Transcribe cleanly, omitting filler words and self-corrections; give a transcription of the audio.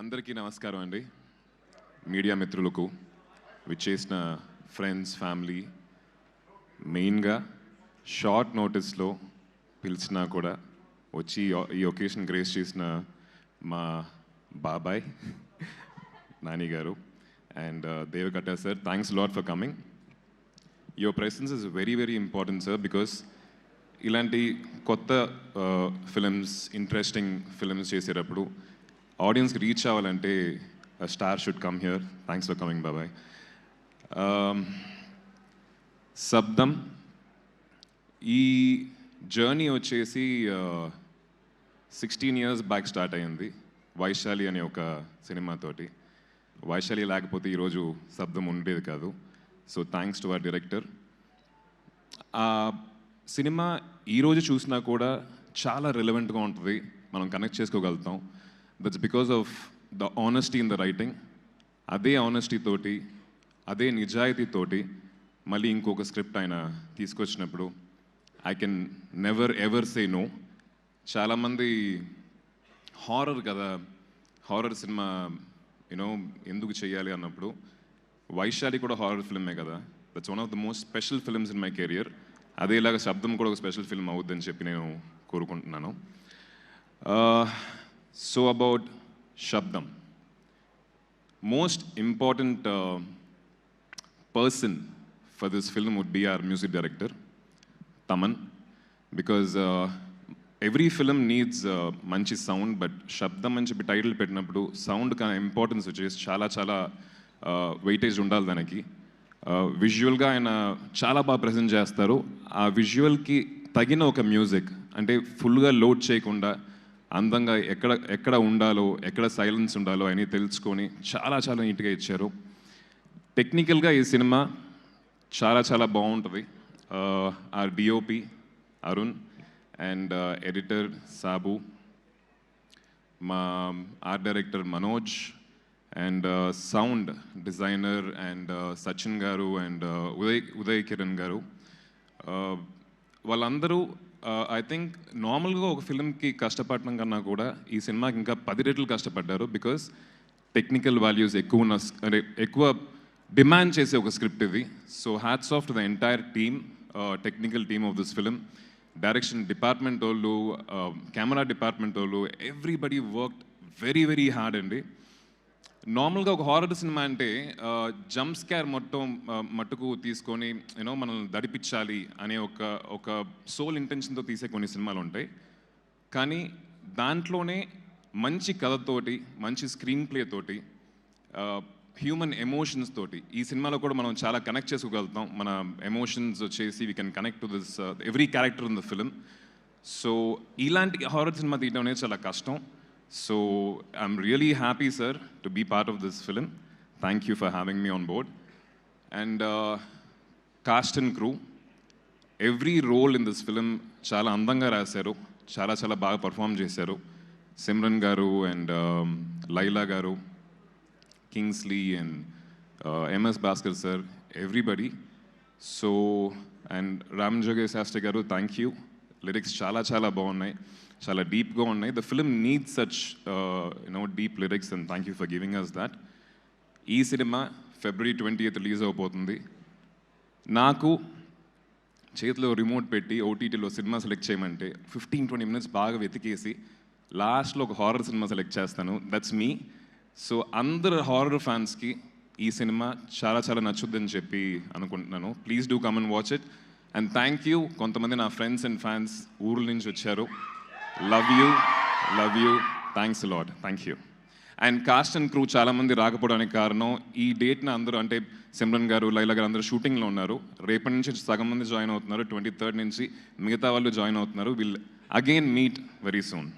అందరికీ నమస్కారం అండి. మీడియా మిత్రులకు, విచ్చేసిన ఫ్రెండ్స్, ఫ్యామిలీ, మెయిన్గా షార్ట్ నోటీస్లో పిలిచినా కూడా వచ్చి ఈ ఒకేషన్ గ్రేస్ చేసిన మా బాబాయ్ నాని గారు and Deva Katta sir, thanks lot for coming. Your presence is very very important sir, because ఇలాంటి కొత్త ఫిలిమ్స్, ఇంట్రెస్టింగ్ ఫిలిమ్స్ చేసేటప్పుడు ఆడియన్స్కి రీచ్ అవ్వాలంటే star should come here. Thanks for coming బాబాయ్. శబ్దం ఈ జర్నీ వచ్చేసి 16 years బ్యాక్ స్టార్ట్ అయ్యింది వైశాలి అనే ఒక సినిమాతోటి. వైశాలి లేకపోతే ఈరోజు శబ్దం ఉండేది కాదు. So thanks to our director. ఆ సినిమా ఈరోజు చూసినా కూడా చాలా రిలవెంట్గా ఉంటుంది, మనం కనెక్ట్ చేసుకోగలుగుతాం. That's because of the honesty in the writing. అదే ఆనెస్టీ తోటి, అదే నిజాయితీతోటి మళ్ళీ ఇంకొక స్క్రిప్ట్ ఆయన తీసుకొచ్చినప్పుడు I can never ever say no. చాలామంది హారర్ కదా, హారర్ సినిమా యూనో ఎందుకు చేయాలి అన్నప్పుడు వైశాలి కూడా హారర్ ఫిల్మే కదా. That's one of the most special films in my career. అదేలాగా శబ్దం కూడా ఒక స్పెషల్ ఫిల్మ్ అవుద్దని చెప్పి నేను కోరుకుంటున్నాను. సో అబౌట్ శబ్దం, most important person for this film would be our music director, Taman, because every film needs manchi sound, but Shabdam అని చెప్పి టైటిల్ పెట్టినప్పుడు సౌండ్ కా ఇంపార్టెన్స్ వచ్చేసి చాలా వెయిటేజ్ ఉండాలి దానికి. విజువల్గా ఆయన చాలా బాగా ప్రజెంట్ చేస్తారు. ఆ విజువల్కి తగిన ఒక మ్యూజిక్, అంటే ఫుల్గా లోడ్ చేయకుండా అందంగా ఎక్కడ ఉండాలో, ఎక్కడ సైలెన్స్ ఉండాలో అని తెలుసుకొని చాలా నీట్గా ఇచ్చారు. టెక్నికల్గా ఈ సినిమా చాలా బాగుంటుంది. ఆ DOP Arun and editor Sabu, మా art director Manoj and sound designer and Sachin గారు అండ్ ఉదయ్ కిరణ్ గారు, వాళ్ళందరూ ఐ థింక్ నార్మల్గా ఒక ఫిల్మ్కి కష్టపడడం కన్నా కూడా ఈ సినిమాకి ఇంకా 10 రెట్లు కష్టపడ్డారు. బికాస్ టెక్నికల్ వాల్యూస్ ఎక్కువ డిమాండ్ చేసే ఒక స్క్రిప్ట్ ఇది. So hats off to the entire team, technical team of this film. Direction department వాళ్ళు, కెమెరా డిపార్ట్మెంట్ వాళ్ళు, ఎవ్రీబడి వర్క్డ్ వెరీ హార్డ్ అండి. నార్మల్గా ఒక హారర్ సినిమా అంటే జంప్ స్కేర్ మట్టుకు తీసుకొని యూనో మనల్ని దడిపించాలి అనే ఒక సోల్ ఇంటెన్షన్తో తీసే కొన్ని సినిమాలు ఉంటాయి. కానీ దాంట్లోనే మంచి కథతోటి, మంచి స్క్రీన్ ప్లే తోటి, హ్యూమన్ ఎమోషన్స్ తోటి ఈ సినిమాలో కూడా మనం చాలా కనెక్ట్ చేసుకోగలుగుతాం. మన ఎమోషన్స్ వచ్చేసి we can connect to this every character in the film. So ఇలాంటి హారర్ సినిమా తీయడం అనేది చాలా కష్టం. So I'm really happy, sir, to be part of this film. Thank you for having me on board. And cast and crew, every role in this film చాలా అందంగా రాశారు, చాలా బాగా పర్ఫామ్ చేశారు. సిమ్రన్ గారు అండ్ లైలా గారు, Kingsley and MS Bhaskar sir, everybody. So and Ram జోగేష్ శాస్త్రి గారు, థ్యాంక్ యూ. లిరిక్స్ చాలా బాగున్నాయి, చాలా డీప్గా ఉన్నాయి. The film needs such deep lyrics and thank you for giving us that. ఈ సినిమా February 20th రిలీజ్ అవబోతుంది. నాకు చేతిలో రిమోట్ పెట్టి ఓటీటీలో సినిమా సెలెక్ట్ చేయమంటే 15-20 minutes బాగా వెతికేసి లాస్ట్లో ఒక హారర్ సినిమా సెలెక్ట్ చేస్తాను. That's me. సో అందరు హారర్ ఫ్యాన్స్కి ఈ సినిమా చాలా నచ్చుద్దని చెప్పి అనుకుంటున్నాను. Please do come and watch it. And thank you, కొంతమంది నా ఫ్రెండ్స్ అండ్ ఫ్యాన్స్ ఊర్ల నుంచి వచ్చారు. Love you, thanks lot, thank you. And cost and crew చాలామంది రాకపోవడానికి కారణం ఈ డేట్న అందరూ, అంటే సిమ్రన్ గారు, లైలా గారు అందరూ షూటింగ్లో ఉన్నారు. రేపటి నుంచి సగం మంది జాయిన్ అవుతున్నారు, 23rd నుంచి మిగతా వాళ్ళు జాయిన్ అవుతున్నారు. Will again meet very soon.